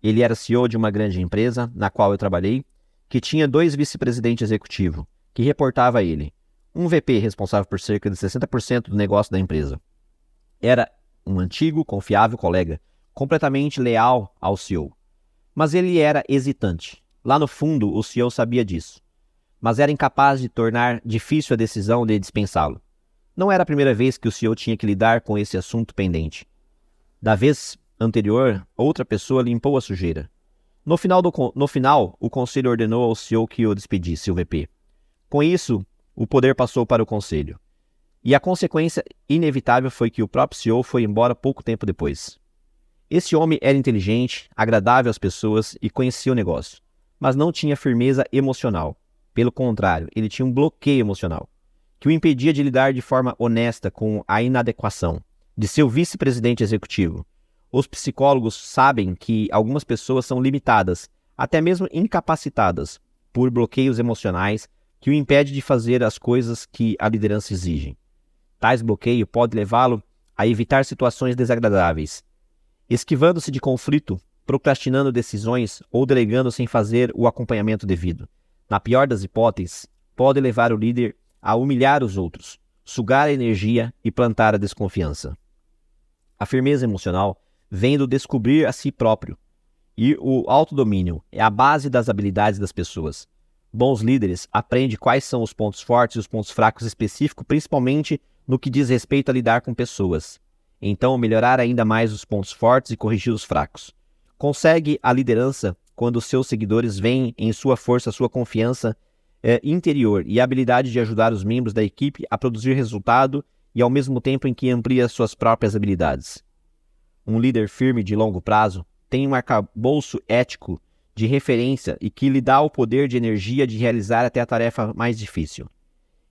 Ele era CEO de uma grande empresa, na qual eu trabalhei, que tinha 2 vice-presidentes executivos, que reportava a ele. Um VP responsável por cerca de 60% do negócio da empresa. Era um antigo, confiável colega, completamente leal ao CEO. Mas ele era hesitante. Lá no fundo, o CEO sabia disso. Mas era incapaz de tornar difícil a decisão de dispensá-lo. Não era a primeira vez que o CEO tinha que lidar com esse assunto pendente. Da vez anterior, outra pessoa limpou a sujeira. No final, o conselho ordenou ao CEO que o despedisse, o VP. Com isso, o poder passou para o conselho. E a consequência inevitável foi que o próprio CEO foi embora pouco tempo depois. Esse homem era inteligente, agradável às pessoas e conhecia o negócio, mas não tinha firmeza emocional. Pelo contrário, ele tinha um bloqueio emocional, que o impedia de lidar de forma honesta com a inadequação de seu vice-presidente executivo. Os psicólogos sabem que algumas pessoas são limitadas, até mesmo incapacitadas, por bloqueios emocionais que o impedem de fazer as coisas que a liderança exige. Tais bloqueios podem levá-lo a evitar situações desagradáveis, esquivando-se de conflito, procrastinando decisões ou delegando sem fazer o acompanhamento devido. Na pior das hipóteses, pode levar o líder a humilhar os outros, sugar a energia e plantar a desconfiança. A firmeza emocional vem do descobrir a si próprio, e o autodomínio é a base das habilidades das pessoas. Bons líderes aprendem quais são os pontos fortes e os pontos fracos específicos, principalmente no que diz respeito a lidar com pessoas. Então, melhorar ainda mais os pontos fortes e corrigir os fracos. Consegue a liderança quando os seus seguidores veem em sua força, sua confiança interior e a habilidade de ajudar os membros da equipe a produzir resultado e ao mesmo tempo em que amplia suas próprias habilidades. Um líder firme de longo prazo tem um arcabouço ético de referência e que lhe dá o poder de energia de realizar até a tarefa mais difícil.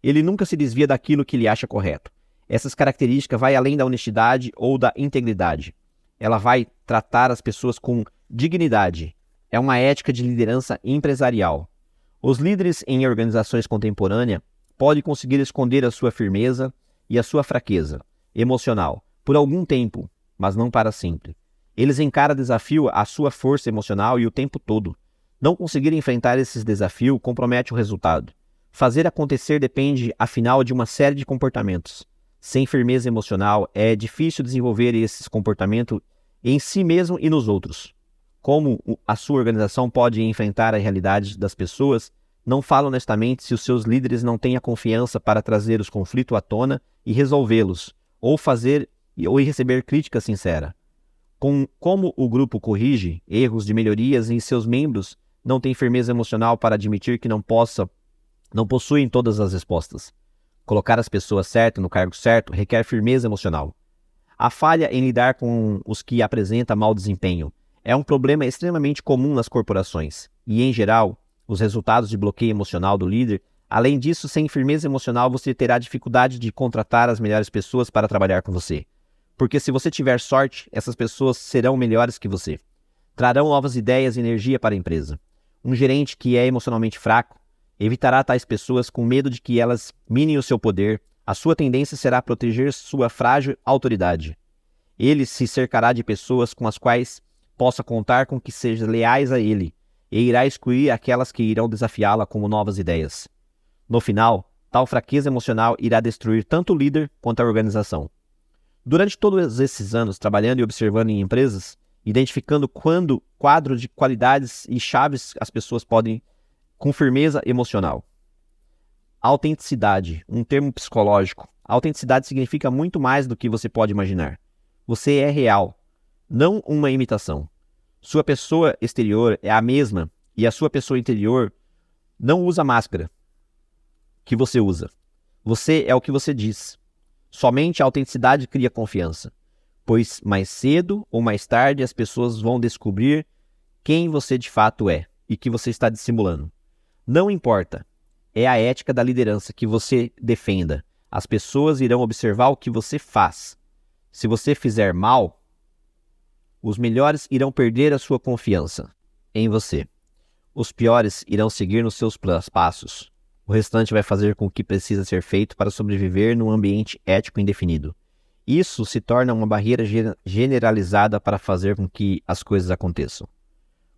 Ele nunca se desvia daquilo que ele acha correto. Essas características vão além da honestidade ou da integridade. Ela vai tratar as pessoas com dignidade. É uma ética de liderança empresarial. Os líderes em organizações contemporâneas podem conseguir esconder a sua firmeza e a sua fraqueza emocional por algum tempo, mas não para sempre. Eles encaram desafio à sua força emocional e o tempo todo. Não conseguir enfrentar esses desafios compromete o resultado. Fazer acontecer depende, afinal, de uma série de comportamentos. Sem firmeza emocional, é difícil desenvolver esses comportamentos em si mesmo e nos outros. Como a sua organização pode enfrentar a realidade das pessoas, não fala honestamente se os seus líderes não têm a confiança para trazer os conflitos à tona e resolvê-los, ou receber crítica sincera. Como o grupo corrige erros de melhorias em seus membros, não tem firmeza emocional para admitir que não possuem todas as respostas. Colocar as pessoas certas no cargo certo requer firmeza emocional. A falha em lidar com os que apresentam mau desempenho é um problema extremamente comum nas corporações e, em geral, os resultados de bloqueio emocional do líder. Além disso, sem firmeza emocional, você terá dificuldade de contratar as melhores pessoas para trabalhar com você. Porque se você tiver sorte, essas pessoas serão melhores que você. Trarão novas ideias e energia para a empresa. Um gerente que é emocionalmente fraco evitará tais pessoas com medo de que elas minem o seu poder. A sua tendência será proteger sua frágil autoridade. Ele se cercará de pessoas com as quais possa contar com que sejam leais a ele, e irá excluir aquelas que irão desafiá-la como novas ideias. No final, tal fraqueza emocional irá destruir tanto o líder quanto a organização. Durante todos esses anos trabalhando e observando em empresas, identificando quadro de qualidades e chaves as pessoas podem com firmeza emocional. Autenticidade, um termo psicológico. Autenticidade significa muito mais do que você pode imaginar. Você é real. não uma imitação. Sua pessoa exterior é a mesma e a sua pessoa interior não usa máscara que você usa. Você é o que você diz. Somente a autenticidade cria confiança, pois mais cedo ou mais tarde as pessoas vão descobrir quem você de fato é e que você está dissimulando. Não importa, é a ética da liderança que você defenda. As pessoas irão observar o que você faz. Se você fizer mal, os melhores irão perder a sua confiança em você. Os piores irão seguir nos seus passos. O restante vai fazer com o que precisa ser feito para sobreviver num ambiente ético indefinido. Isso se torna uma barreira generalizada para fazer com que as coisas aconteçam.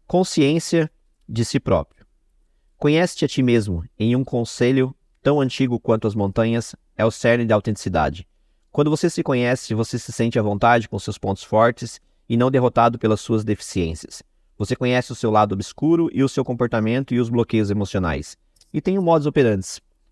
Consciência de si próprio. Conhece-te a ti mesmo em um conselho tão antigo quanto as montanhas é o cerne da autenticidade. Quando você se conhece, você se sente à vontade com seus pontos fortes e não derrotado pelas suas deficiências. Você conhece o seu lado obscuro e o seu comportamento e os bloqueios emocionais. E tem um modus operandi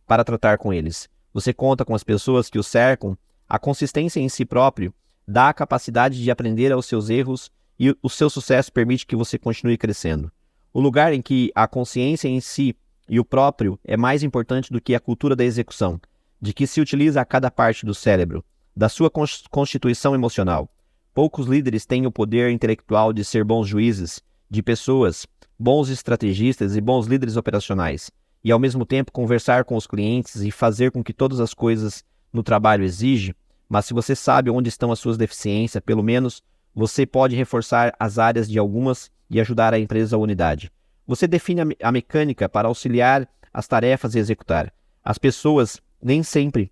para tratar com eles. Você conta com as pessoas que o cercam. A consistência em si próprio dá a capacidade de aprender aos seus erros e o seu sucesso permite que você continue crescendo. O lugar em que a consciência em si e o próprio é mais importante do que a cultura da execução, de que se utiliza a cada parte do cérebro, da sua constituição emocional. Poucos líderes têm o poder intelectual de ser bons juízes de pessoas, bons estrategistas e bons líderes operacionais, e ao mesmo tempo conversar com os clientes e fazer com que todas as coisas no trabalho exigem, mas se você sabe onde estão as suas deficiências, pelo menos você pode reforçar as áreas de algumas e ajudar a empresa à unidade. Você define a mecânica para auxiliar as tarefas e executar. As pessoas, nem sempre,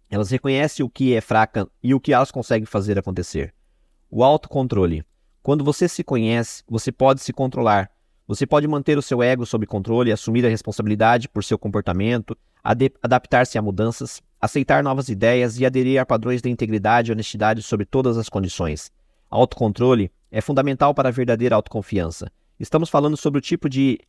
elas reconhecem o que é fraca e o que elas conseguem fazer acontecer. O autocontrole. Quando você se conhece, você pode se controlar. Você pode manter o seu ego sob controle, assumir a responsabilidade por seu comportamento, adaptar-se a mudanças, aceitar novas ideias e aderir a padrões de integridade e honestidade sob todas as condições. Autocontrole é fundamental para a verdadeira autoconfiança. Estamos falando sobre o tipo de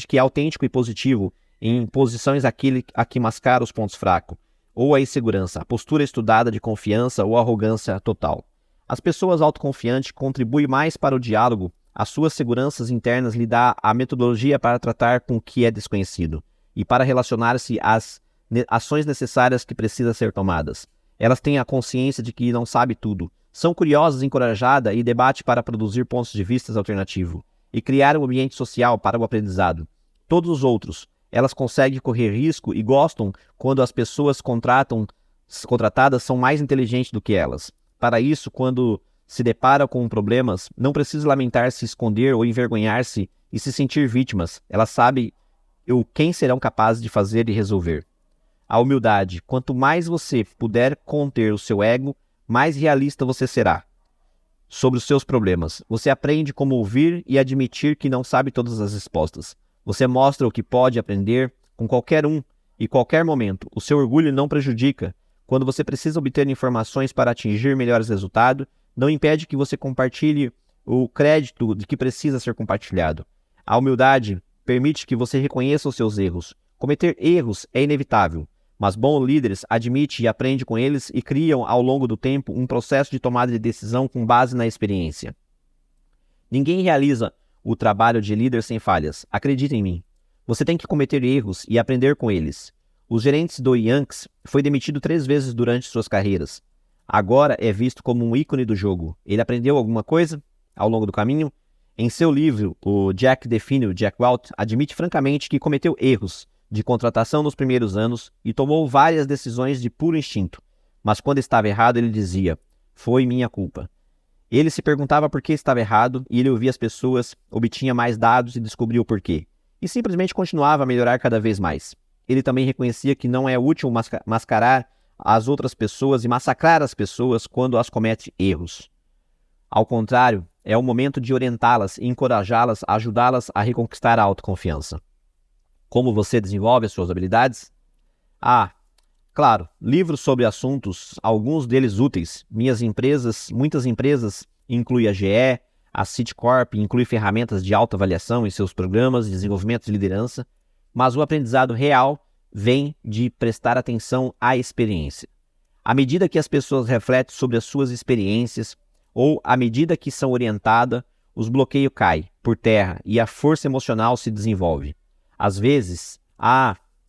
que é autêntico e positivo em posições a que mascara os pontos fracos, ou a insegurança, a postura estudada de confiança ou arrogância total. As pessoas autoconfiantes contribuem mais para o diálogo. As suas seguranças internas lhe dá a metodologia para tratar com o que é desconhecido e para relacionar-se às ações necessárias que precisam ser tomadas. Elas têm a consciência de que não sabe tudo. São curiosas, encorajadas e debate para produzir pontos de vista alternativos e criar um ambiente social para o aprendizado. Todos os outros, elas conseguem correr risco e gostam quando as pessoas contratadas são mais inteligentes do que elas. Para isso, quando se depara com problemas, não precisa lamentar-se, esconder ou envergonhar-se e se sentir vítimas. Elas sabem quem serão capazes de fazer e resolver. A humildade. Quanto mais você puder conter o seu ego, mais realista você será sobre os seus problemas. Você aprende como ouvir e admitir que não sabe todas as respostas. Você mostra o que pode aprender com qualquer um e qualquer momento. O seu orgulho não prejudica. Quando você precisa obter informações para atingir melhores resultados, não impede que você compartilhe o crédito de que precisa ser compartilhado. A humildade permite que você reconheça os seus erros. Cometer erros é inevitável, mas bons líderes admitem e aprendem com eles e criam ao longo do tempo um processo de tomada de decisão com base na experiência. Ninguém realiza o trabalho de líder sem falhas. Acredite em mim. Você tem que cometer erros e aprender com eles. O gerente do Yankees foi demitido 3 vezes durante suas carreiras. Agora é visto como um ícone do jogo. Ele aprendeu alguma coisa ao longo do caminho? Em seu livro, o Jack define, o Jack Welch admite francamente que cometeu erros de contratação nos primeiros anos e tomou várias decisões de puro instinto. Mas quando estava errado, ele dizia, foi minha culpa. Ele se perguntava por que estava errado e ele ouvia as pessoas, obtinha mais dados e descobria o porquê. E simplesmente continuava a melhorar cada vez mais. Ele também reconhecia que não é útil mascarar as outras pessoas e massacrar as pessoas quando as comete erros. Ao contrário, é o momento de orientá-las e encorajá-las, ajudá-las a reconquistar a autoconfiança. Como você desenvolve as suas habilidades? Claro, livros sobre assuntos, alguns deles úteis. Muitas empresas, incluem a GE, a Citicorp, incluem ferramentas de autoavaliação em seus programas de desenvolvimento de liderança, mas o aprendizado real vem de prestar atenção à experiência. À medida que as pessoas refletem sobre as suas experiências, ou à medida que são orientadas, os bloqueios caem por terra e a força emocional se desenvolve. Às vezes,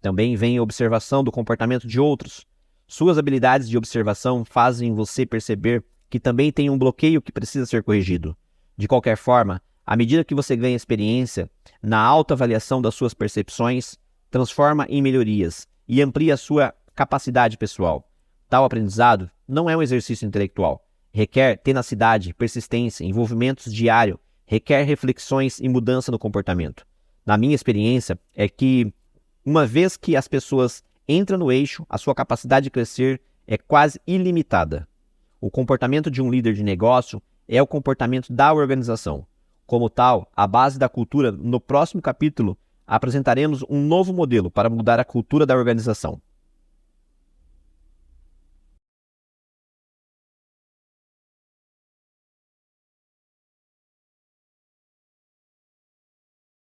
também vem a observação do comportamento de outros. Suas habilidades de observação fazem você perceber que também tem um bloqueio que precisa ser corrigido. De qualquer forma, à medida que você ganha experiência na autoavaliação das suas percepções, transforma em melhorias e amplia a sua capacidade pessoal. Tal aprendizado não é um exercício intelectual. Requer tenacidade, persistência, envolvimento diário, requer reflexões e mudança no comportamento. Na minha experiência, é que uma vez que as pessoas entram no eixo, a sua capacidade de crescer é quase ilimitada. O comportamento de um líder de negócio é o comportamento da organização. Como tal, a base da cultura, no próximo capítulo, apresentaremos um novo modelo para mudar a cultura da organização.